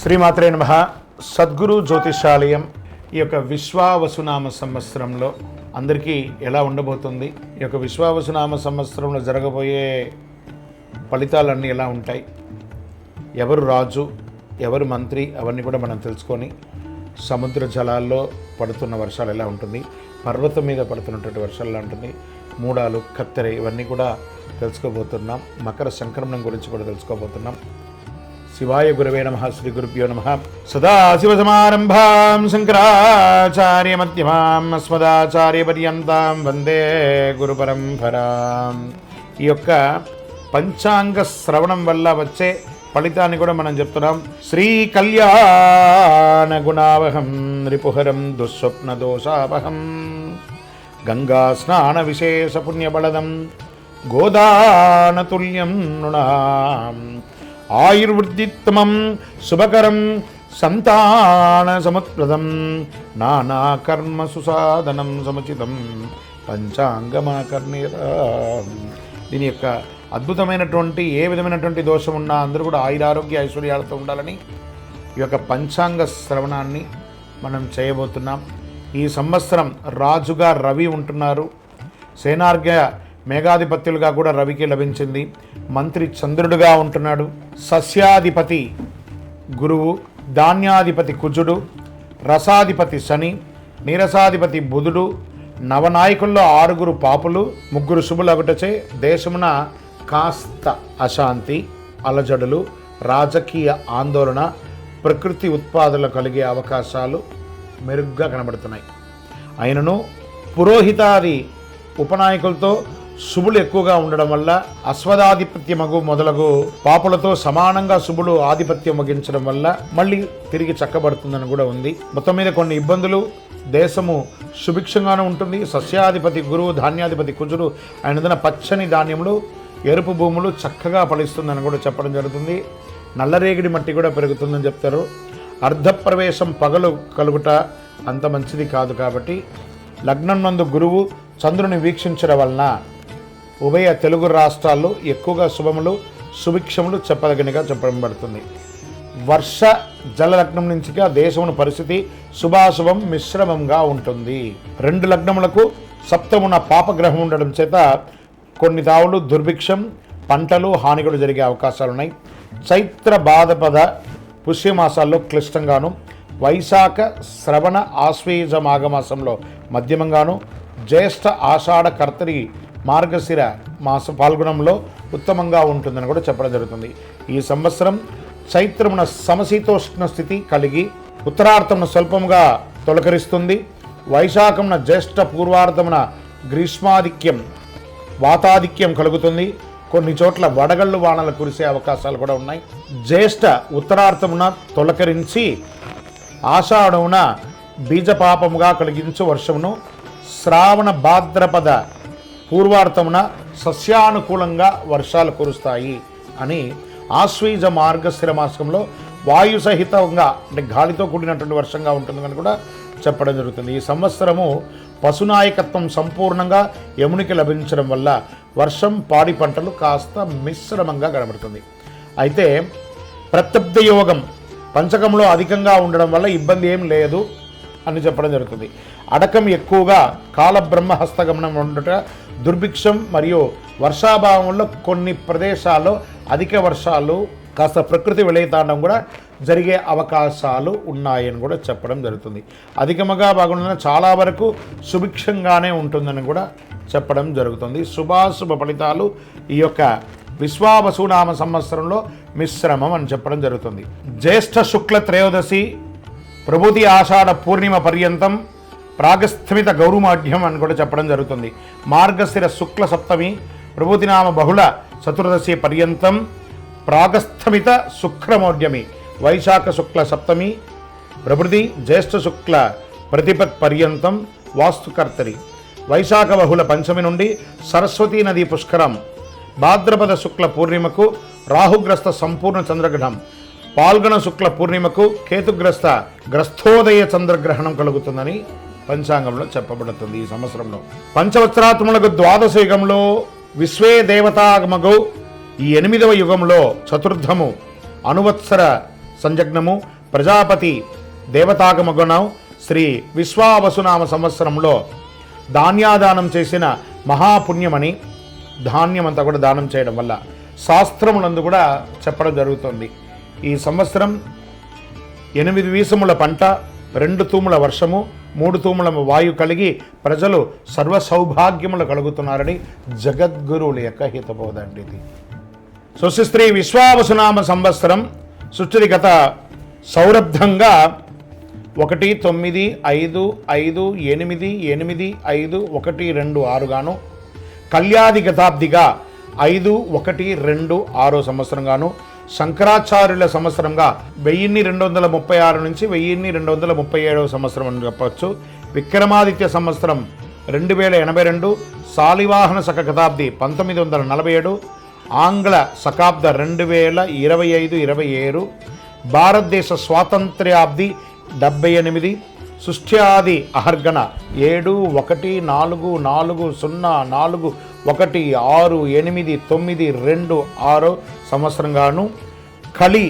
శ్రీమాత్రే నమః. సద్గురు జ్యోతిషాలయం ఈ యొక్క విశ్వావసునామ సంవత్సరంలో అందరికీ ఎలా ఉండబోతుంది, ఈ యొక్క విశ్వావసునామ సంవత్సరంలో జరగబోయే ఫలితాలన్నీ ఎలా ఉంటాయి, ఎవరు రాజు ఎవరు మంత్రి అవన్నీ కూడా మనం తెలుసుకొని, సముద్ర జలాల్లో పడుతున్న వర్షాలు ఎలా ఉంటుంది, పర్వతం మీద పడుతున్నటువంటి వర్షాలు ఎలా ఉంటుంది, మూడాలు కత్తెర ఇవన్నీ కూడా తెలుసుకోబోతున్నాం. మకర సంక్రమణం గురించి కూడా తెలుసుకోబోతున్నాం. శివాయ గురవే నమః. శ్రీ గురుభ్యో నమః. సదాశివసమారంభాం శంకరాచార్య మధ్యమాం అస్మదాచార్య పర్యంతాం వందే గురు పరంపరాం. ఈ యొక్క పంచాంగ శ్రవణం వల్ల వచ్చే ఫలితాన్ని కూడా మనం చెప్తున్నాం. శ్రీ కళ్యాణ గుణావహం రిపుహరం దుస్వప్న దోషావహం గంగా స్నాన విశేష పుణ్యబలదం గోదానతుల్యం నృణాం ఆయుర్వృద్ధిత్తమం శుభకరం సంతాన సముత్ప్రదం నానాకర్మ సుసాధనం సముచితం పంచాంగమాకర్ణీరా. దీని యొక్క అద్భుతమైనటువంటి ఏ విధమైనటువంటి దోషం ఉన్నా అందరూ కూడా ఆయురారోగ్య ఐశ్వర్యాలతో ఉండాలని ఈ యొక్క పంచాంగ శ్రవణాన్ని మనం చేయబోతున్నాం. ఈ సంవత్సరం రాజుగా రవి ఉంటున్నారు. సేనార్ఘ్య మేఘాధిపత్యులుగా కూడా రవికి లభించింది. మంత్రి చంద్రుడుగా ఉంటున్నాడు. సస్యాధిపతి గురువు, ధాన్యాధిపతి కుజుడు, రసాధిపతి శని, నీరసాధిపతి బుధుడు, నవనాయకుల్లో 6 పాపులు 3 శుభులగుటచే దేశమున కాస్త అశాంతి, అలజడులు, రాజకీయ ఆందోళన, ప్రకృతి ఉత్పాదనలు కలిగే అవకాశాలు మెరుగ్గా కనబడుతున్నాయి. అయినను పురోహితాది ఉపనాయకులతో శుభులు ఎక్కువగా ఉండడం వల్ల అశ్వదాధిపత్యమగు మొదలగు పాపులతో సమానంగా శుభులు ఆధిపత్యం వహించడం వల్ల మళ్ళీ తిరిగి చక్కబడుతుందని కూడా ఉంది. మొత్తం మీద కొన్ని ఇబ్బందులు, దేశము సుభిక్షంగానే ఉంటుంది. సస్యాధిపతి గురువు, ధాన్యాధిపతి కుజుడు, ఆయన పచ్చని ధాన్యములు, ఎరుపు భూములు చక్కగా ఫలిస్తుందని కూడా చెప్పడం జరుగుతుంది. నల్లరేగిడి మట్టి కూడా పెరుగుతుందని చెప్తారు. అర్ధప్రవేశం పగలు కలుగుట అంత మంచిది కాదు. కాబట్టి లగ్నం నందు గురువు చంద్రుని వీక్షించడం వలన ఉభయ తెలుగు రాష్ట్రాల్లో ఎక్కువగా శుభములు సుభిక్షములు చెప్పదగినగా చెప్పబడుతుంది. వర్ష జలలగ్నం నుంచిగా దేశమున పరిస్థితి శుభాశుభం మిశ్రమంగా ఉంటుంది. 2 లగ్నములకు సప్తమున పాపగ్రహం ఉండడం చేత కొన్ని తావులు దుర్భిక్షం, పంటలు హాని కూడా జరిగే అవకాశాలున్నాయి. చైత్ర భాద్రపద పుష్యమాసాల్లో క్లిష్టంగాను, వైశాఖ శ్రవణ ఆశ్వేజ మాఘమాసంలో మధ్యమంగాను, జ్యేష్ఠ ఆషాఢ కర్తరి మార్గశిర మాస పాల్గొనంలో ఉత్తమంగా ఉంటుందని కూడా చెప్పడం జరుగుతుంది. ఈ సంవత్సరం చైత్రమున సమశీతోష్ణ స్థితి కలిగి ఉత్తరార్థమున స్వల్పంగా తొలకరిస్తుంది. వైశాఖమున జ్యేష్ఠ పూర్వార్థమున గ్రీష్మాధిక్యం వాతాధిక్యం కలుగుతుంది. కొన్ని చోట్ల వడగళ్ళు వానలు కురిసే అవకాశాలు కూడా ఉన్నాయి. జ్యేష్ఠ ఉత్తరార్థమున తొలకరించి ఆషాఢమున బీజపాపముగా కలిగించు వర్షమును, శ్రావణ భాద్రపద పూర్వార్థమున సస్యానుకూలంగా వర్షాలు కురుస్తాయి అని ఆశ్వీజ మార్గశిర మాసంలో వాయు సహితంగా అంటే గాలితో కూడినటువంటి వర్షంగా ఉంటుందని కూడా చెప్పడం జరుగుతుంది. ఈ సంవత్సరము పశునాయకత్వం సంపూర్ణంగా యమునికి లభించడం వల్ల వర్షం, పాడి పంటలు కాస్త మిశ్రమంగా కనబడుతుంది. అయితే ప్రత్యబ్ధ యోగం పంచకంలో అధికంగా ఉండడం వల్ల ఇబ్బంది ఏం లేదు అని చెప్పడం జరుగుతుంది. అడకం ఎక్కువగా కాలబ్రహ్మ హస్తగమనం ఉండుట, దుర్భిక్షం మరియు వర్షాభావంలో కొన్ని ప్రదేశాల్లో అధిక వర్షాలు, కాస్త ప్రకృతి విలయతాండం కూడా జరిగే అవకాశాలు ఉన్నాయని కూడా చెప్పడం జరుగుతుంది. అధికముగా బాగుండడం చాలా వరకు సుభిక్షంగానే ఉంటుందని కూడా చెప్పడం జరుగుతుంది. శుభాశుభ ఫలితాలు ఈ యొక్క విశ్వావసునామ సంవత్సరంలో మిశ్రమం అని చెప్పడం జరుగుతుంది. జ్యేష్ఠ శుక్ల త్రయోదశి ప్రభుతి ఆషాఢ పూర్ణిమ పర్యంతం ప్రాగస్థమిత గౌరుమాఢ్యం అని కూడా చెప్పడం జరుగుతుంది. మార్గశిర శుక్ల సప్తమి ప్రభుతినామ బహుళ చతుర్దశి పర్యంతం ప్రాగస్థమిత శుక్రమౌఢ్యమి వైశాఖ శుక్ల సప్తమి ప్రభృతి జ్యేష్ఠ శుక్ల ప్రతిపత్ పర్యంతం వాస్తుకర్తరి వైశాఖ బహుళ పంచమి నుండి సరస్వతీ నదీ పుష్కరం భాద్రపద శుక్ల పూర్ణిమకు రాహుగ్రస్త సంపూర్ణ చంద్రగ్రహణం, పాల్గొన శుక్ల పూర్ణిమకు కేతుగ్రస్త గ్రస్థోదయ చంద్రగ్రహణం కలుగుతుందని పంచాంగంలో చెప్పబడుతుంది. ఈ సంవత్సరంలో పంచవత్సరాత్మలకు ద్వాదశ యుగంలో విశ్వే దేవతాగమగౌ ఈ 8వ యుగంలో చతుర్థము అనువత్సర సంజగ్నము ప్రజాపతి దేవతాగమగుణం శ్రీ విశ్వావసునామ సంవత్సరంలో ధాన్యాదానం చేసిన మహాపుణ్యమని, ధాన్యమంతా కూడా దానం చేయడం వల్ల శాస్త్రములందు కూడా చెప్పడం జరుగుతుంది. ఈ సంవత్సరం 8 వీసముల పంట, 2 తూముల వర్షము, 3 తూముల వాయు కలిగి ప్రజలు సర్వ సౌభాగ్యములు కలుగుతున్నారని జగద్గురువుల యొక్క హితబోధ అండి ఇది. స్వస్తి విశ్వావసునామ సంవత్సరం సుచరిగత సౌరబ్ధంగా 1-9-5-5-8-8-5-1-2-6 గాను, కళ్యాది గతాబ్దిగా 5-1-2-6 సంవత్సరం గాను, శంకరాచార్యుల సంవత్సరంగా 1236 నుంచి 1237 సంవత్సరం అని చెప్పవచ్చు. విక్రమాదిత్య సంవత్సరం 2082, శాలివాహన శక శతాబ్ది 1947, ఆంగ్ల శకాబ్ద 2025-27, భారతదేశ స్వాతంత్ర్యాబ్ది 78, సృష్ట్యాది అహర్గణ 7-1-4-4-1-6-8-9-2-6 సంవత్సరంగాను, కలి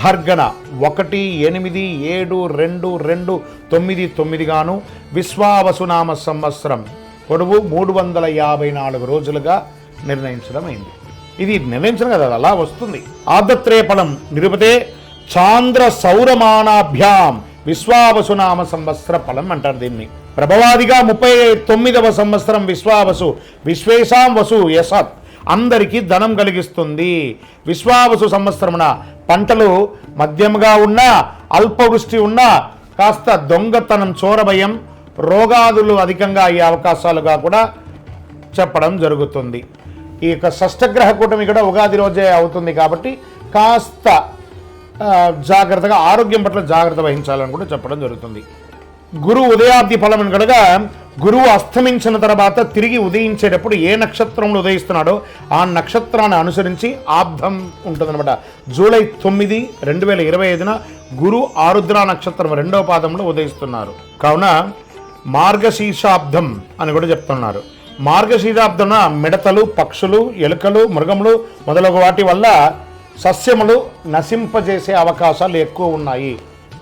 అహర్గణ 1-8-7-2-2-9 గాను, విశ్వావసునామ సంవత్సరం పొడవు 354 రోజులుగా నిర్ణయించడమైంది. ఇది నిర్ణయించడం కదా, అలా వస్తుంది. ఆదత్రేయ ఫలం నిరుపతే చాంద్ర సౌరమానాభ్యాం విశ్వావసునామ సంవత్సర ఫలం అంటారు దీన్ని. ప్రభవాదిగా 39వ సంవత్సరం విశ్వావసు, విశ్వేశాం వసు యసత్, అందరికీ ధనం కలిగిస్తుంది. విశ్వావసు సంవత్సరమున పంటలు మధ్యముగా ఉన్నా, అల్పవృష్టి ఉన్నా, కాస్త దొంగతనం, చోరభయం, రోగాదులు అధికంగా అయ్యే అవకాశాలుగా కూడా చెప్పడం జరుగుతుంది. ఈ యొక్క షష్టగ్రహ కూటమి కూడా ఉగాది రోజే అవుతుంది కాబట్టి కాస్త జాగ్రత్తగా, ఆరోగ్యం పట్ల జాగ్రత్త వహించాలని కూడా చెప్పడం జరుగుతుంది. గురువు ఉదయాబ్ది ఫలం అనగా గురువు అస్తమించిన తర్వాత తిరిగి ఉదయించేటప్పుడు ఏ నక్షత్రంలో ఉదయిస్తున్నాడో ఆ నక్షత్రాన్ని అనుసరించి ఆబ్దం ఉంటుందన్నమాట. జూలై 9, 2025 గురు ఆరుద్ర నక్షత్రం 2వ పాదంలో ఉదయిస్తున్నారు. కావున మార్గశీర్షాబ్దం అని కూడా చెప్తున్నారు. మార్గశీర్షాబ్దం మిడతలు, పక్షులు, ఎలుకలు, మృగములు మొదలగు వాటి వల్ల సస్యములు నశింపజేసే అవకాశాలు ఎక్కువ ఉన్నాయి,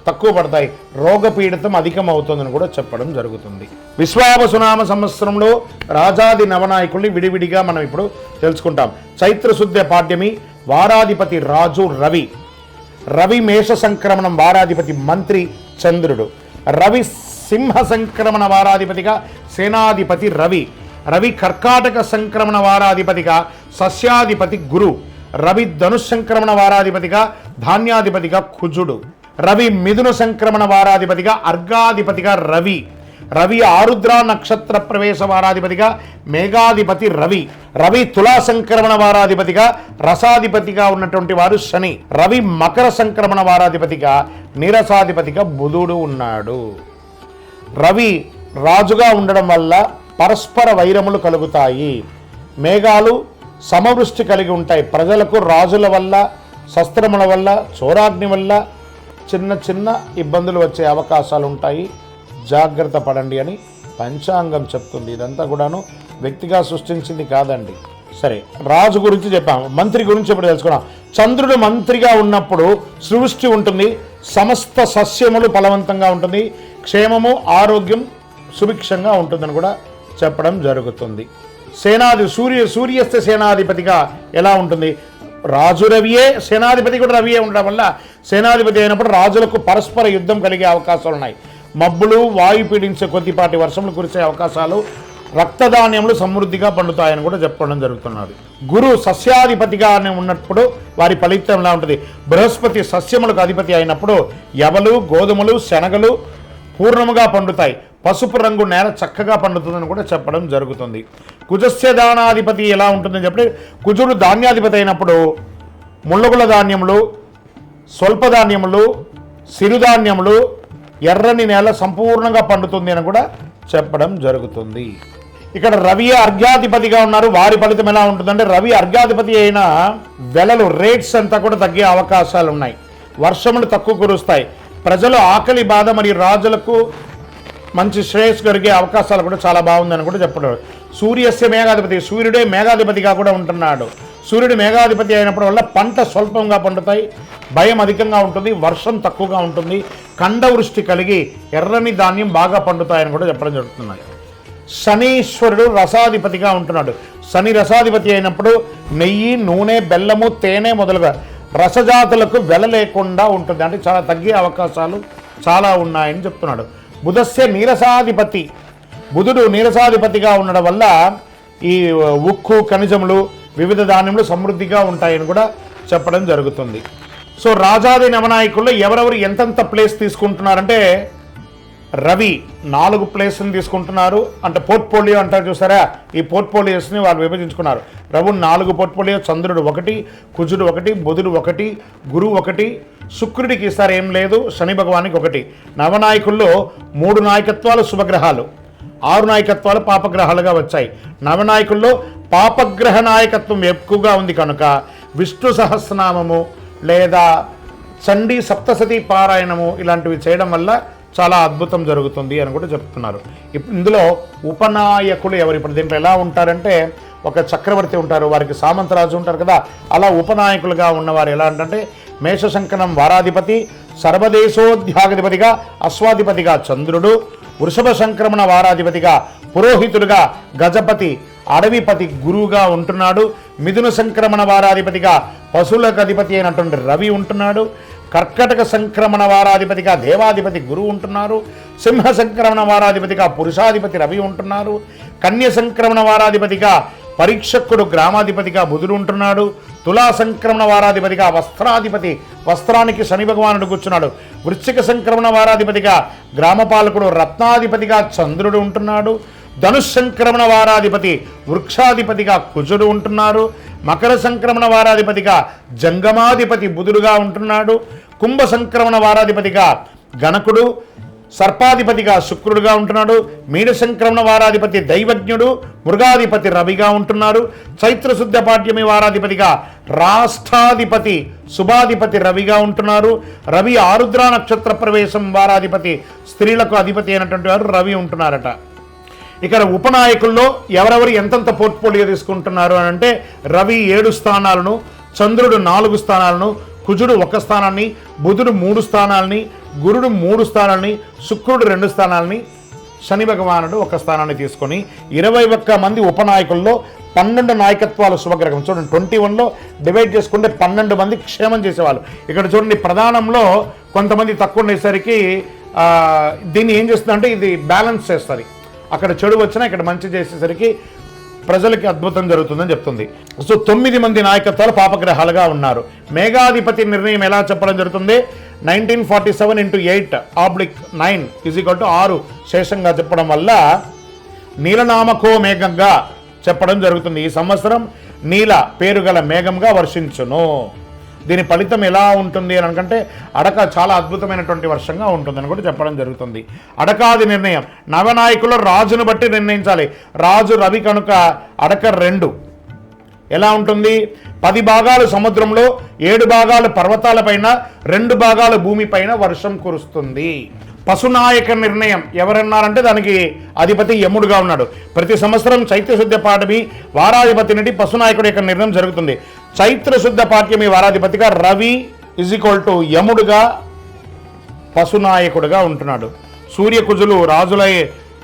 తక్కువ పడతాయి, రోగపీడితం అధికం అవుతుందని కూడా చెప్పడం జరుగుతుంది. విశ్వావసునామ సంవత్సరంలో రాజాది నవనాయకుల్ని విడివిడిగా మనం ఇప్పుడు తెలుసుకుంటాం. చైత్రశుద్ధ పాడ్యమి వారాధిపతి రాజు రవి. రవి మేష సంక్రమణం వారాధిపతి మంత్రి చంద్రుడు. రవి సింహ సంక్రమణ వారాధిపతిగా సేనాధిపతి రవి. రవి కర్కాటక సంక్రమణ వారాధిపతిగా సస్యాధిపతి గురు. రవి ధనుస్సంక్రమణ వారాధిపతిగా ధాన్యాధిపతిగా కుజుడు. రవి మిథున సంక్రమణ వారాధిపతిగా అర్ఘాధిపతిగా రవి. రవి ఆరుద్ర నక్షత్ర ప్రవేశ వారాధిపతిగా మేఘాధిపతి రవి. రవి తులా సంక్రమణ వారాధిపతిగా రసాధిపతిగా ఉన్నటువంటి వారు శని. రవి మకర సంక్రమణ వారాధిపతిగా నీరసాధిపతిగా బుధుడు ఉన్నాడు. రవి రాజుగా ఉండడం వల్ల పరస్పర వైరములు కలుగుతాయి. మేఘాలు సమవృష్టి కలిగి ఉంటాయి. ప్రజలకు రాజుల వల్ల, శస్త్రముల వల్ల, చోరాగ్ని వల్ల చిన్న చిన్న ఇబ్బందులు వచ్చే అవకాశాలు ఉంటాయి, జాగ్రత్త పడండి అని పంచాంగం చెప్తుంది. ఇదంతా కూడాను వ్యక్తిగా సృష్టించింది కాదండి. సరే, రాజు గురించి చెప్పాము, మంత్రి గురించి ఇప్పుడు తెలుసుకున్నాం. చంద్రుడు మంత్రిగా ఉన్నప్పుడు సృష్టి ఉంటుంది, సమస్త సస్యములు ఫలవంతంగా ఉంటుంది, క్షేమము ఆరోగ్యం సుభిక్షంగా ఉంటుందని కూడా చెప్పడం జరుగుతుంది. సూర్యస్థ సేనాధిపతిగా ఎలా ఉంటుంది? రాజు రవియే, సేనాధిపతి కూడా రవియే ఉండడం వల్ల సేనాధిపతి అయినప్పుడు రాజులకు పరస్పర యుద్ధం కలిగే అవకాశాలు ఉన్నాయి. మబ్బులు, వాయు పీడించే కొద్దిపాటి వర్షములు కురిసే అవకాశాలు, రక్తధాన్యములు సమృద్ధిగా పండుతాయని కూడా చెప్పడం జరుగుతున్నది. గురు సస్యాధిపతిగా ఉన్నప్పుడు వారి ఫలితం ఎలా ఉంటుంది? బృహస్పతి సస్యములకు అధిపతి అయినప్పుడు యవలు, గోధుమలు, శనగలు పూర్ణముగా పండుతాయి. పసుపు రంగు నేల చక్కగా పండుతుందని కూడా చెప్పడం జరుగుతుంది. కుజస్య దానాధిపతి ఎలా ఉంటుందని చెప్పి, కుజుడు ధాన్యాధిపతి అయినప్పుడు ముళ్ళగుల ధాన్యములు, స్వల్పధాన్యములు, సిరుధాన్యములు, ఎర్రని నేల సంపూర్ణంగా పండుతుంది అని కూడా చెప్పడం జరుగుతుంది. ఇక్కడ రవి అర్ఘ్యాధిపతిగా ఉన్నారు. వారి ఫలితం ఎలా ఉంటుందంటే, రవి అర్ఘ్యాధిపతి అయిన వెలలు, రేట్స్ అంతా కూడా తగ్గే అవకాశాలు ఉన్నాయి. వర్షములు తక్కువ కురుస్తాయి. ప్రజలు ఆకలి బాధ మరియు రాజులకు మంచి శ్రేయస్సు కలిగే అవకాశాలు కూడా చాలా బాగుందని కూడా చెప్పడం. సూర్యస్య మేఘాధిపతి, సూర్యుడే మేఘాధిపతిగా కూడా ఉంటున్నాడు. సూర్యుడు మేఘాధిపతి అయినప్పుడు వల్ల పంట స్వల్పంగా పండుతాయి, భయం అధికంగా ఉంటుంది, వర్షం తక్కువగా ఉంటుంది, ఖండవృష్టి కలిగి ఎర్రని ధాన్యం బాగా పండుతాయని కూడా చెప్పడం జరుగుతున్నాయి. శనీశ్వరుడు రసాధిపతిగా ఉంటున్నాడు. శని రసాధిపతి అయినప్పుడు నెయ్యి, నూనె, బెల్లము, తేనె మొదలుగా రసజాతులకు వెల లేకుండా ఉంటుంది, అంటే చాలా తగ్గే అవకాశాలు చాలా ఉన్నాయని చెప్తున్నాడు. బుధస్య నీరసాధిపతి, బుధుడు నీరసాధిపతిగా ఉండడం వల్ల ఈ ఉక్కు, ఖనిజములు, వివిధ ధాన్యములు సమృద్ధిగా ఉంటాయని కూడా చెప్పడం జరుగుతుంది. సో రాజాది నవనాయకుల్లో ఎవరెవరు ఎంతెంత ప్లేస్ తీసుకుంటున్నారంటే రవి 4 ప్లేస్ని తీసుకుంటున్నారు, అంటే పోర్ట్ఫోలియో అంటారు చూసారా, ఈ పోర్ట్ఫోలియోస్ని వాళ్ళు విభజించుకున్నారు. రవి 4 పోర్ట్ఫోలియో, చంద్రుడు 1, కుజుడు 1, బుధుడు 1, గురువు 1, శుక్రుడికి ఈసారి ఏం లేదు, శని భగవానికి 1. నవనాయకుల్లో 3 నాయకత్వాలు శుభగ్రహాలు, 6 నాయకత్వాలు పాపగ్రహాలుగా వచ్చాయి. నవనాయకుల్లో పాపగ్రహ నాయకత్వం ఎక్కువగా ఉంది కనుక విష్ణు సహస్రనామము లేదా చండీ సప్తసతి పారాయణము ఇలాంటివి చేయడం వల్ల చాలా అద్భుతం జరుగుతుంది అని కూడా చెప్తున్నారు. ఇందులో ఉపనాయకులు ఎవరు? ఇప్పుడు దీంట్లో ఎలా ఉంటారంటే ఒక చక్రవర్తి ఉంటారు, వారికి సామంతరాజు ఉంటారు కదా, అలా ఉపనాయకులుగా ఉన్నవారు ఎలా అంటే మేషశంకనం వారాధిపతి, సర్వదేశోధ్యాగధిపతిగా అశ్వాధిపతిగా చంద్రుడు, వృషభ సంక్రమణ వారాధిపతిగా పురోహితుడుగా గజపతి అడవిపతి గురువుగా ఉంటున్నాడు, మిథున సంక్రమణ వారాధిపతిగా పశువులకు అధిపతి అయినటువంటి రవి ఉంటున్నాడు, కర్కటక సంక్రమణ వారాధిపతిగా దేవాధిపతి గురువు ఉంటున్నారు, సింహ సంక్రమణ వారాధిపతిగా పురుషాధిపతి రవి ఉంటున్నారు, కన్య సంక్రమణ వారాధిపతిగా పరీక్షకుడు గ్రామాధిపతిగా బుధుడు ఉంటున్నాడు, తులా సంక్రమణ వారాధిపతిగా వస్త్రాధిపతి వస్త్రానికి శని భగవానుడు కూర్చున్నాడు, వృశ్చిక సంక్రమణ వారాధిపతిగా గ్రామపాలకుడు రత్నాధిపతిగా చంద్రుడు ఉంటున్నాడు, ధనుష్ సంక్రమణ వారాధిపతి వృక్షాధిపతిగా కుజుడు ఉంటున్నారు, మకర సంక్రమణ వారాధిపతిగా జంగమాధిపతి బుధుడుగా ఉంటున్నాడు, కుంభ సంక్రమణ వారాధిపతిగా గణకుడు సర్పాధిపతిగా శుక్రుడుగా ఉంటున్నాడు, మీన సంక్రమణ వారాధిపతి దైవజ్ఞుడు మృగాధిపతి రవిగా ఉంటున్నారు, చైత్రశుద్ధ పాడ్యమి వారాధిపతిగా రాష్ట్రాధిపతి శుభాధిపతి రవిగా ఉంటున్నారు, రవి ఆరుద్ర నక్షత్ర ప్రవేశం వారాధిపతి స్త్రీలకు అధిపతి అయినటువంటి వారు రవి ఉంటున్నారట. ఇక్కడ ఉపనాయకుల్లో ఎవరెవరు ఎంతెంత పోర్ట్ఫోలియో తీసుకుంటున్నారు అని అంటే రవి 7 స్థానాలను, చంద్రుడు 4 స్థానాలను, కుజుడు 1 స్థానాన్ని, బుధుడు 3 స్థానాలని, గురుడు 3 స్థానాలని, శుక్రుడు 2 స్థానాలని, శని భగవానుడు 1 స్థానాన్ని తీసుకొని 21 మంది ఉపనాయకుల్లో 12 నాయకత్వాలు శుభగ్రహం. చూడండి 21లో డివైడ్ చేసుకుంటే 12 మంది క్షేమం చేసేవాళ్ళు. ఇక్కడ చూడండి ప్రధానంలో కొంతమంది తక్కువ ఉండేసరికి దీన్ని ఏం చేస్తుందంటే ఇది బ్యాలెన్స్ చేస్తుంది, అక్కడ చెడు వచ్చినా ఇక్కడ మంచి చేసేసరికి ప్రజలకి అద్భుతం జరుగుతుందని చెప్తుంది. సో 9 మంది నాయకత్వాలు పాపగ్రహాలుగా ఉన్నారు. మేఘాధిపతి నిర్ణయం ఎలా చెప్పడం జరుగుతుంది? 1947 × 8/9 = 6 శేషంగా చెప్పడం వల్ల నీలనామకో మేఘంగా చెప్పడం జరుగుతుంది. ఈ సంవత్సరం నీల పేరు గల మేఘంగా వర్షించును. దీని ఫలితం ఎలా ఉంటుంది అని అనుకంటే అడక చాలా అద్భుతమైనటువంటి వర్షంగా ఉంటుందని కూడా చెప్పడం జరుగుతుంది. అడకాది నిర్ణయం నవనాయకులు రాజును బట్టి నిర్ణయించాలి. రాజు రవి కనుక అడక 2 ఎలా ఉంటుంది? 10 భాగాలు సముద్రంలో, 7 భాగాలు పర్వతాలపైన, 2 భాగాలు భూమిపైన వర్షం కురుస్తుంది. పశునాయక నిర్ణయం ఎవరన్నారంటే దానికి అధిపతి యముడుగా ఉన్నాడు. ప్రతి సంవత్సరం చైత్రశుద్ధ పాఠమి వారాధిపతి నుండి పశునాయకుడి యొక్క నిర్ణయం జరుగుతుంది. చైత్రశుద్ధ పాఠ్యమి వారాధిపతిగా రవి = యముడుగా పశునాయకుడుగా ఉంటున్నాడు. సూర్యకుజులు రాజులై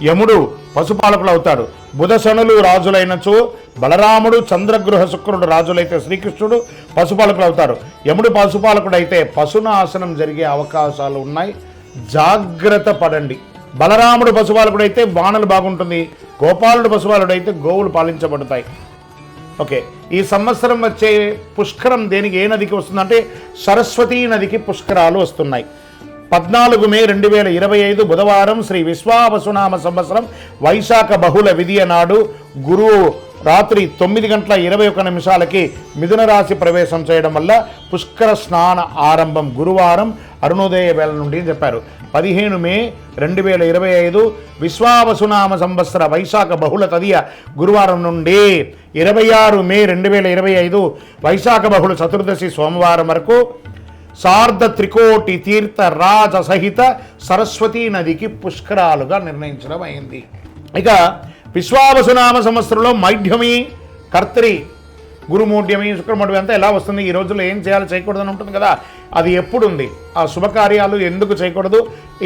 యముడు పశుపాలకులు అవుతాడు. బుధ శనులు రాజులైనచో బలరాముడు, చంద్రగృహ శుక్రుడు రాజులైతే శ్రీకృష్ణుడు పశుపాలకులు అవుతారు. యముడు పశుపాలకుడు అయితే పశునాశనం జరిగే అవకాశాలు ఉన్నాయి, జాగ్రత్త పడండి. బలరాముడు పశుపాలకుడు అయితే వానలు బాగుంటుంది, గోపాలుడు పశుపాలుడు అయితే గోవులు పాలించబడతాయి. ఓకే, ఈ సంవత్సరం వచ్చే పుష్కరం దేనికి ఏ నదికి వస్తుందంటే సరస్వతీ నదికి పుష్కరాలు వస్తున్నాయి. 14 మే 2025 బుధవారం శ్రీ విశ్వావసునామ సంవత్సరం వైశాఖ బహుళ విధియ నాడు గురువు రాత్రి 9:21 మిథున రాశి ప్రవేశం చేయడం వల్ల పుష్కర స్నాన ఆరంభం గురువారం అరుణోదయ వేళ నుండి అని చెప్పారు. 15 మే 2025 విశ్వావసునామ సంవత్సర వైశాఖ బహుళ తదియ గురువారం నుండి 26 మే 2025 వైశాఖ బహుళ చతుర్దశి సోమవారం వరకు సార్ధ త్రికోటి తీర్థ రాజ సహిత సరస్వతీ నదికి పుష్కరాలుగా నిర్ణయించడం అయింది. ఇక విశ్వావసునామ సంవత్సరంలో మైఢ్యమి కర్తరి గురుమౌఢ్యమి శుక్రమౌఢ్యమి అంతా ఎలా వస్తుంది, ఈ రోజుల్లో ఏం చేయాలి చేయకూడదని ఉంటుంది కదా, అది ఎప్పుడు ఉంది, ఆ శుభకార్యాలు ఎందుకు చేయకూడదు,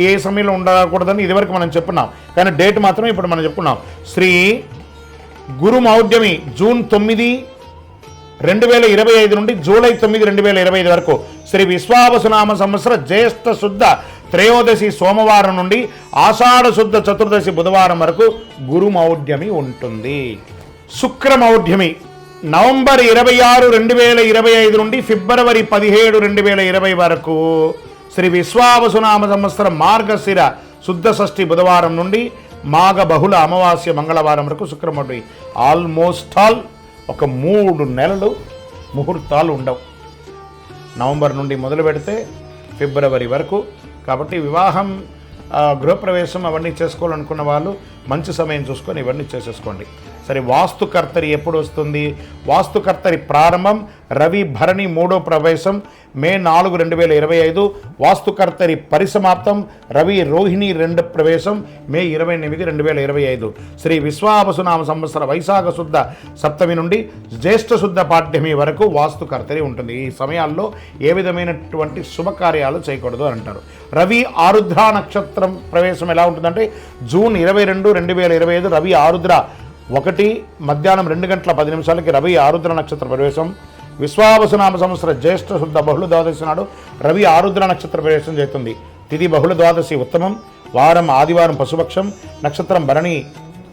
ఏ సమయంలో ఉండకూడదని ఇదివరకు మనం చెప్పున్నాం. కానీ డేట్ మాత్రం ఇప్పుడు మనం చెప్పుకున్నాం. శ్రీ గురుమౌఢ్యమి జూన్ 9, 2025 నుండి జూలై 9, 2025 వరకు, శ్రీ విశ్వావసునామ సంవత్సర జ్యేష్ఠ శుద్ధ త్రయోదశి సోమవారం నుండి ఆషాఢ శుద్ధ చతుర్దశి బుధవారం వరకు గురుమౌఢ్యమి ఉంటుంది. శుక్రమౌఢ్యమి నవంబర్ 26, 2025 నుండి ఫిబ్రవరి 17, 2020 వరకు, శ్రీ విశ్వావసునామ సంవత్సర మార్గశిర శుద్ధ షష్ఠి బుధవారం నుండి మాఘ బహుళ అమావాస్య మంగళవారం వరకు శుక్రమౌఢ్యమి. ఆల్మోస్ట్ ఆల్ ఒక 3 నెలలు ముహూర్తాలు ఉండవు, నవంబర్ నుండి మొదలు పెడితే ఫిబ్రవరి వరకు. కాబట్టి వివాహం, గృహప్రవేశం అవన్నీ చేసుకోవాలనుకున్న వాళ్ళు మంచి సమయం చూసుకొని ఇవన్నీ చేసేసుకోండి. సరే, వాస్తుకర్తరి ఎప్పుడు వస్తుంది? వాస్తుకర్తరి ప్రారంభం రవి భరణి 3వ ప్రవేశం మే 4, 2025. వాస్తుకర్తరి పరిసమాప్తం రవి రోహిణి 2వ ప్రవేశం మే 28, 2025. శ్రీ విశ్వావసునామ సంవత్సర వైశాఖ శుద్ధ సప్తమి నుండి జ్యేష్ఠ శుద్ధ పాఠ్యమి వరకు వాస్తుకర్తరి ఉంటుంది. ఈ సమయాల్లో ఏ విధమైనటువంటి శుభకార్యాలు చేయకూడదు అని అంటారు. రవి ఆరుద్ర నక్షత్రం ప్రవేశం ఎలా ఉంటుందంటే జూన్ 22, 2025 రవి ఆరుద్ర 1 మధ్యాహ్నం 2 గంటల 10 నిమిషాలకి రవి ఆరుద్ర నక్షత్ర ప్రవేశం. విశ్వావసునామ సంవత్సర జ్యేష్ఠ శుద్ధ బహుళ ద్వాదశి నాడు రవి ఆరుద్ర నక్షత్ర ప్రవేశం చేస్తుంది. తిథి బహుళ ద్వాదశి ఉత్తమం, వారం ఆదివారం పశుపక్షం, నక్షత్రం భరణి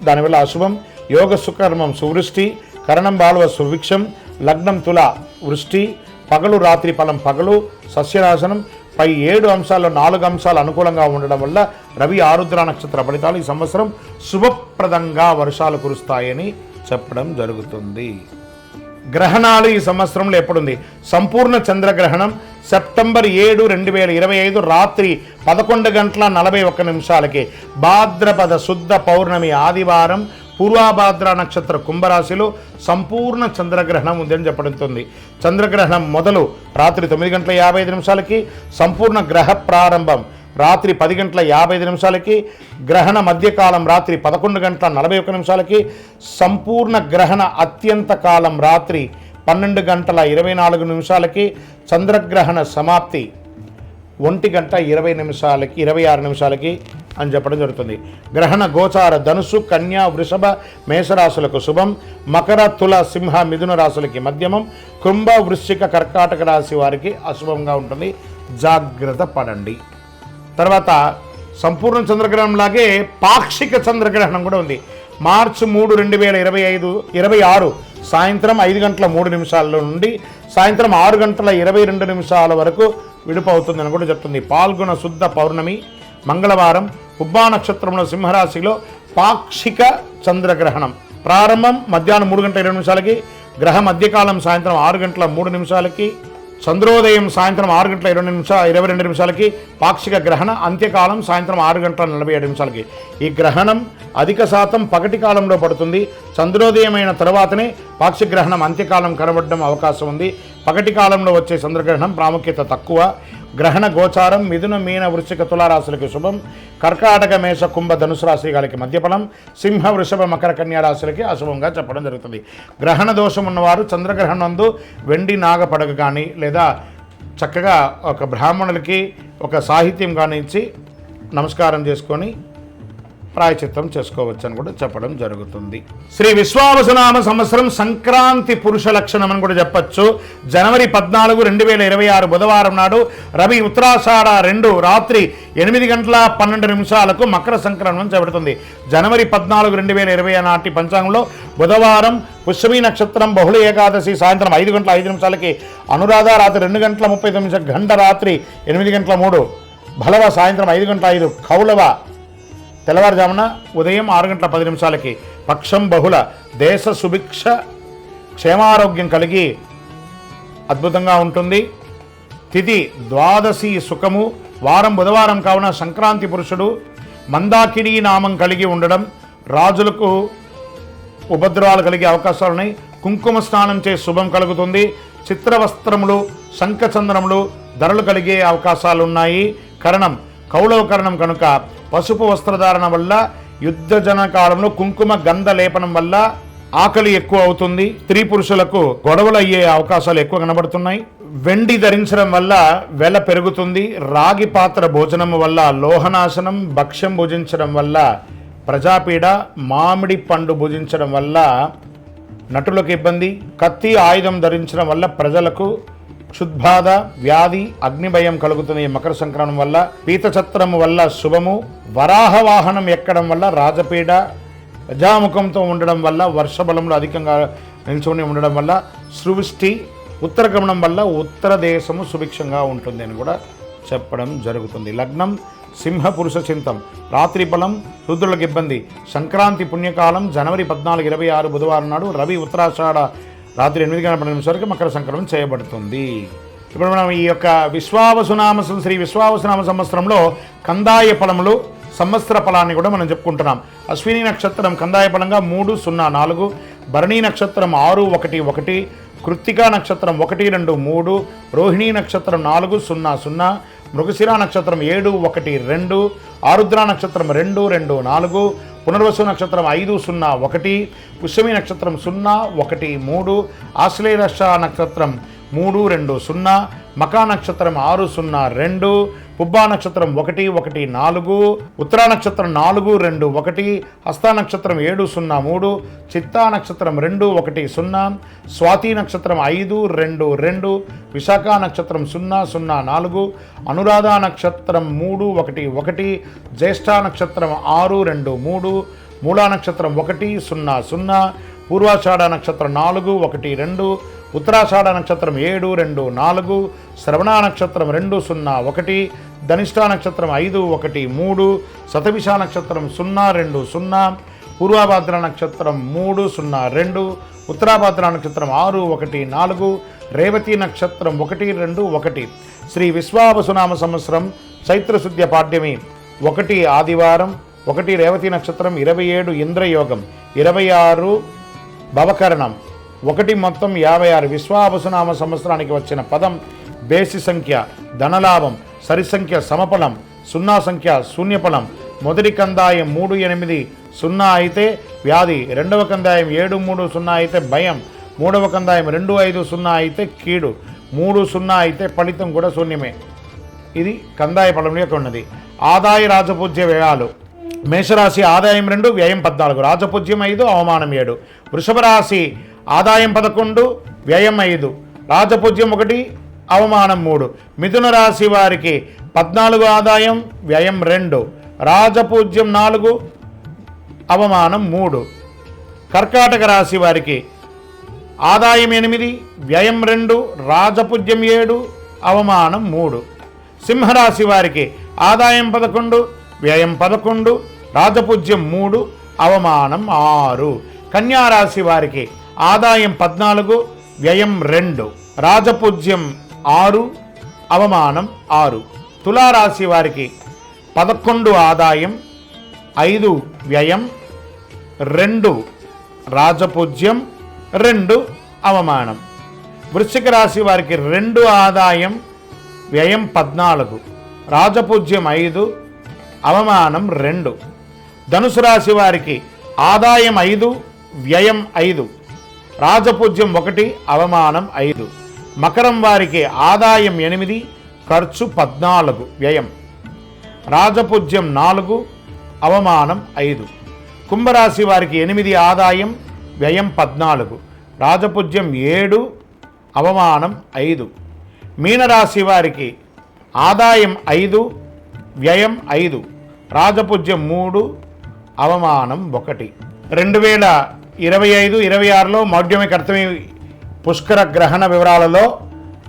దానివల్ల అశుభం, యోగ సుకర్మం సువృష్టి, కరణం బాలువ సువిక్షం, లగ్నం తుల వృష్టి, పగలు రాత్రి ఫలం పగలు, సస్యనాశనం. పై 7 అంశాల్లో 4 అంశాలు అనుకూలంగా ఉండడం వల్ల రవి ఆరుద్ర నక్షత్ర ఫలితాలు ఈ సంవత్సరం శుభప్రదంగా వర్షాలు కురుస్తాయని చెప్పడం జరుగుతుంది. గ్రహణాలు ఈ సంవత్సరంలో ఎప్పుడుంది? సంపూర్ణ చంద్రగ్రహణం సెప్టెంబర్ 7, 2025 రాత్రి 11 గంటల 41 నిమిషాలకి, భాద్రపద శుద్ధ పౌర్ణమి ఆదివారం పూర్వాభాద్ర నక్షత్ర కుంభరాశిలో సంపూర్ణ చంద్రగ్రహణం ఉందని చెప్పబడుతుంది. చంద్రగ్రహణం మొదలు రాత్రి 9 గంటల 55 నిమిషాలకి, సంపూర్ణ గ్రహ ప్రారంభం రాత్రి 10 గంటల 55 నిమిషాలకి, గ్రహణ మధ్యకాలం రాత్రి 11 గంటల 41 నిమిషాలకి, సంపూర్ణ గ్రహణ అత్యంత కాలం రాత్రి 12 గంటల 24 నిమిషాలకి, చంద్రగ్రహణ సమాప్తి 1 గంట 26 నిమిషాలకి అని చెప్పడం జరుగుతుంది. గ్రహణ గోచార ధనుసు, కన్యా, వృషభ, మేషరాశులకు శుభం, మకర, తుల, సింహ, మిథున రాశులకి మధ్యమం, కుంభ, వృశ్చిక, కర్కాటక రాశి వారికి అశుభంగా ఉంటుంది, జాగ్రత్త పడండి. తర్వాత సంపూర్ణ చంద్రగ్రహణం లాగే పాక్షిక చంద్రగ్రహణం కూడా ఉంది. మార్చి 3, 2026 సాయంత్రం 5 గంటల 3 నిమిషాల నుండి సాయంత్రం 6 గంటల 22 నిమిషాల వరకు విడుపవుతుందని కూడా చెప్తుంది. పాల్గొన శుద్ధ పౌర్ణమి మంగళవారం ఉబ్బా నక్షత్రంలో సింహరాశిలో పాక్షిక చంద్రగ్రహణం ప్రారంభం మధ్యాహ్నం 3 గంటల 20 నిమిషాలకి, గ్రహ మధ్యకాలం సాయంత్రం 6 గంటల 3 నిమిషాలకి, చంద్రోదయం సాయంత్రం 6 గంటల 22 నిమిషాలకి, పాక్షిక గ్రహణ అంత్యకాలం సాయంత్రం 6 గంటల 47 నిమిషాలకి. ఈ గ్రహణం అధిక శాతం పగటి కాలంలో పడుతుంది. చంద్రోదయం అయిన తర్వాతనే పాక్షిక గ్రహణం అంత్యకాలం కనబడడం అవకాశం ఉంది. పగటి కాలంలో వచ్చే చంద్రగ్రహణం ప్రాముఖ్యత తక్కువ. గ్రహణ గోచారం మిథున, మీన, వృశ్చిక, తులారాశులకి శుభం, కర్కాటక, మేష, కుంభ, ధనుసు రాశి గారికి మధ్యఫలం, సింహ, వృషభ, మకర, కన్యా రాశులకి అశుభంగా చెప్పడం జరుగుతుంది. గ్రహణ దోషం ఉన్నవారు చంద్రగ్రహణం నందు వెండి నాగ పడగ కానీ లేదా చక్కగా ఒక బ్రాహ్మణులకి ఒక సాహిత్యం కానీ ఇచ్చి నమస్కారం చేసుకొని ప్రాయచిత్తం చేసుకోవచ్చు అని కూడా చెప్పడం జరుగుతుంది. శ్రీ విశ్వావసునామ సంవత్సరం సంక్రాంతి పురుష లక్షణం అని కూడా చెప్పచ్చు. జనవరి 14, 2026 బుధవారం నాడు రవి ఉత్తరాషాఢ 2 రాత్రి 8 గంటల 12 నిమిషాలకు మకర సంక్రమణం చేపడుతుంది. జనవరి 14, 2020 నాటి పంచాంగంలో బుధవారం పుష్యమి నక్షత్రం బహుళ ఏకాదశి సాయంత్రం 5 గంటల 5 నిమిషాలకి, అనురాధ రాత్రి 2 గంటల 30 నిమిషాలు, గంట రాత్రి 8 గంటల 3, భలవ సాయంత్రం 5 గంటల 5, కౌలవ తెల్లవారుజామున ఉదయం 6 గంటల 10 నిమిషాలకి, పక్షం బహుళ, దేశ సుభిక్ష క్షేమారోగ్యం కలిగి అద్భుతంగా ఉంటుంది. తిథి ద్వాదశి సుఖము, వారం బుధవారం కావున సంక్రాంతి పురుషుడు, మందాకిని నామం కలిగి ఉండడం, రాజులకు ఉపద్రవాలు కలిగే అవకాశాలున్నాయి. కుంకుమ స్నానం చే శుభం కలుగుతుంది. చిత్రవస్త్రములు, శంఖచంద్రములు ధరలు కలిగే అవకాశాలున్నాయి. కరణం కౌళవ కరణం కనుక పసుపు వస్త్రధారణ వల్ల, యుద్ధ జన కాలంలో కుంకుమ గంధ లేపనం వల్ల ఆకలి ఎక్కువ అవుతుంది, స్త్రీ పురుషులకు గొడవలు అయ్యే అవకాశాలు ఎక్కువ కనబడుతున్నాయి. వెండి ధరించడం వల్ల వెల పెరుగుతుంది. రాగి పాత్ర భోజనం వల్ల లోహనాశనం, భక్ష్యం భుజించడం వల్ల ప్రజాపీడ, మామిడి పండు భుజించడం వల్ల నటులకు ఇబ్బంది, కత్తి ఆయుధం ధరించడం వల్ల ప్రజలకు క్షుద్బాధ, వ్యాధి, అగ్నిభయం కలుగుతుంది. మకర సంక్రమణం వల్ల పీతచత్రము వల్ల శుభము, వరాహ వాహనం ఎక్కడం వల్ల రాజపీడ, ప్రజాముఖంతో ఉండడం వల్ల వర్షబలంలో అధికంగా నిల్చుని ఉండడం వల్ల సృష్టి, ఉత్తరగమనం వల్ల ఉత్తర దేశము సుభిక్షంగా ఉంటుంది అని కూడా చెప్పడం జరుగుతుంది. లగ్నం సింహ పురుష చింతం, రాత్రి ఫలం రుద్రులకు ఇబ్బంది. సంక్రాంతి పుణ్యకాలం జనవరి 14, 26 బుధవారం నాడు రవి ఉత్తరాషాఢ రాత్రి 8:12 వరకు మకర సంక్రమణం చేయబడుతుంది. ఇప్పుడు మనం ఈ యొక్క శ్రీ విశ్వావసునామ సంవత్సరంలో కందాయ ఫలములు సంవత్సర ఫలాన్ని కూడా మనం చెప్పుకుంటున్నాం. అశ్విని నక్షత్రం కందాయ ఫలంగా 304, భరణీ నక్షత్రం 611, కృత్తికా నక్షత్రం 123, రోహిణీ నక్షత్రం 400, మృగశిర నక్షత్రం 712, ఆరుద్ర నక్షత్రం 224, పునర్వసు నక్షత్రం 501, పుష్యమి నక్షత్రం 013, ఆశ్లేష నక్షత్రం 320, మకా నక్షత్రం 602, పుబ్బా నక్షత్రం 114, ఉత్తరా నక్షత్రం 421, హస్త నక్షత్రం 703, చిత్తా నక్షత్రం 210, స్వాతి నక్షత్రం 522, విశాఖ నక్షత్రం 004, అనురాధ నక్షత్రం 311, జ్యేష్ఠ నక్షత్రం 623, మూలా నక్షత్రం 100, పూర్వాషాఢ నక్షత్రం 412, ఉత్తరాషాఢ నక్షత్రం 724, శ్రవణ నక్షత్రం 201, ధనిష్ఠా నక్షత్రం 513, శతభిష నక్షత్రం 020, పూర్వభాద్ర నక్షత్రం 302, ఉత్తరాభాద్ర నక్షత్రం 614, రేవతి నక్షత్రం 121. శ్రీ విశ్వావసునామ సంవత్సరం చైత్రశుద్ధ్య పాడ్యమి 1 ఆదివారం, 1 రేవతి నక్షత్రం, 27 ఇంద్రయోగం, 26 భవకరణం, 1 మొత్తం 56. విశ్వావసునామ సంవత్సరానికి వచ్చిన పదం బేసి సంఖ్య ధనలాభం, సరి సంఖ్య సమఫలం, 0 సంఖ్య శూన్యఫలం. మొదటి కందాయం 380 అయితే వ్యాధి, రెండవ కందాయం 730 అయితే భయం, మూడవ కందాయం 250 అయితే కీడు, 30 అయితే ఫలితం కూడా శూన్యమే. ఇది కందాయ ఫలం యొక్క ఉన్నది. ఆదాయ రాజపూజ్య వ్యయాలు. మేషరాశి ఆదాయం 2, వ్యయం 14, రాజపూజ్యం 5, అవమానం 7. వృషభ రాశి ఆదాయం 11, వ్యయం 5, రాజపూజ్యం 1, అవమానం 3. మిథున రాశి వారికి 14 ఆదాయం, వ్యయం 2, రాజపూజ్యం 4, అవమానం 3. కర్కాటక రాశి వారికి ఆదాయం 8, వ్యయం 2, రాజపూజ్యం 7, అవమానం 3. సింహరాశి వారికి ఆదాయం 11, వ్యయం 11, రాజపూజ్యం 3, అవమానం 6. కన్యారాశి వారికి ఆదాయం 14, వ్యయం 2, రాజపూజ్యం 6, అవమానం 6. తులారాశి వారికి 11 ఆదాయం, 5 వ్యయం, 2 రాజపూజ్యం, 2 అవమానం. వృశ్చిక రాశి వారికి 2 ఆదాయం, వ్యయం 14, రాజపూజ్యం 5, అవమానం 2. ధనుసు రాశి వారికి ఆదాయం 5, వ్యయం 5, రాజపూజ్యం 1, అవమానం 5. మకరం వారికి ఆదాయం 8, ఖర్చు 14, వ్యయం, రాజపూజ్యం 4, అవమానం 5. కుంభరాశి వారికి 8 ఆదాయం, వ్యయం 14, రాజపూజ్యం 7, అవమానం 5. మీనరాశి వారికి ఆదాయం 5, వ్యయం 5, రాజపూజ్యం 3, అవమానం 1. 2025-26లో మౌఢ్యమి కర్తమి పుష్కర గ్రహణ వివరాలలో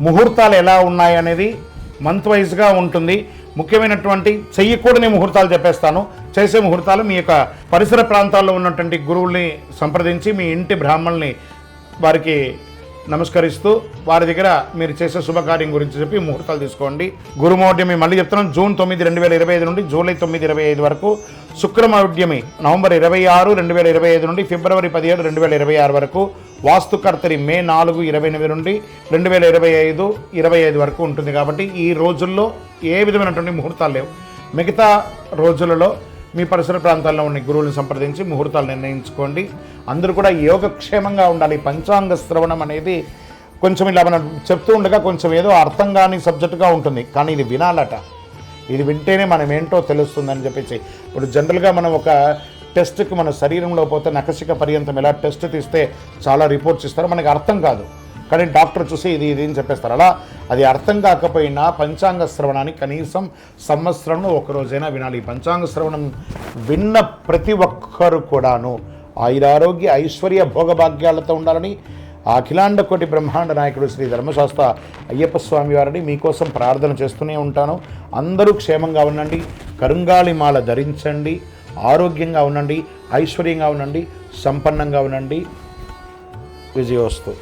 ముహూర్తాలు ఎలా ఉన్నాయి అనేది మంత్ వైజ్గా ఉంటుంది. ముఖ్యమైనటువంటి చెయ్యకూడని ముహూర్తాలు చెప్పేస్తాను. చేసే ముహూర్తాలు మీ యొక్క పరిసర ప్రాంతాల్లో ఉన్నటువంటి గురువుల్ని సంప్రదించి మీ ఇంటి బ్రాహ్మణుల్ని వారికి నమస్కరిస్తూ వారి దగ్గర మీరు చేసే శుభకార్యం గురించి చెప్పి ముహూర్తాలు తీసుకోండి. గురుమౌఢ్యమి మళ్ళీ చెప్తున్నాను, జూన్ 9, 2025 నుండి జూలై 9, 2025 వరకు. శుక్రమౌఢ్యమి నవంబర్ 26, 2025 నుండి ఫిబ్రవరి 17, 2026 వరకు. వాస్తుకర్తరి మే 4, 28 నుండి 2025, 25 వరకు ఉంటుంది. కాబట్టి ఈ రోజుల్లో ఏ విధమైనటువంటి ముహూర్తాలు లేవు. మిగతా రోజులలో మీ పరిసర ప్రాంతాల్లో ఉన్న గురువులను సంప్రదించి ముహూర్తాలు నిర్ణయించుకోండి. అందరూ కూడా యోగక్షేమంగా ఉండాలి. పంచాంగ శ్రవణం అనేది కొంచెం ఇలా మనం చెప్తూ ఉండగా కొంచెం ఏదో అర్థం కాని సబ్జెక్టుగా ఉంటుంది, కానీ ఇది వినాలట. ఇది వింటేనే మనం ఏంటో తెలుస్తుందని చెప్పేసి. ఇప్పుడు జనరల్గా మనం ఒక టెస్ట్కి మన శరీరంలో పోతే నఖశిక పర్యంతం ఎలా టెస్ట్ తీస్తే చాలా రిపోర్ట్స్ ఇస్తారు, మనకి అర్థం కాదు, కానీ డాక్టర్ చూసి ఇది అని చెప్పేస్తారు. అలా అది అర్థం కాకపోయినా పంచాంగ శ్రవణాన్ని కనీసం సంవత్సరంలో ఒకరోజైనా వినాలి. ఈ పంచాంగ శ్రవణం విన్న ప్రతి ఒక్కరు కూడాను ఆయురారోగ్య ఐశ్వర్య భోగభాగ్యాలతో ఉండాలని అఖిలాండ కోటి బ్రహ్మాండ నాయకుడు శ్రీ ధర్మశాస్త్ర అయ్యప్ప స్వామి వారిని మీకోసం ప్రార్థన చేస్తూనే ఉంటాను. అందరూ క్షేమంగా ఉండండి, కరుంగాళి మాల ధరించండి, ఆరోగ్యంగా ఉండండి, ఐశ్వర్యంగా ఉండండి, సంపన్నంగా ఉండండి. విజయోస్తు.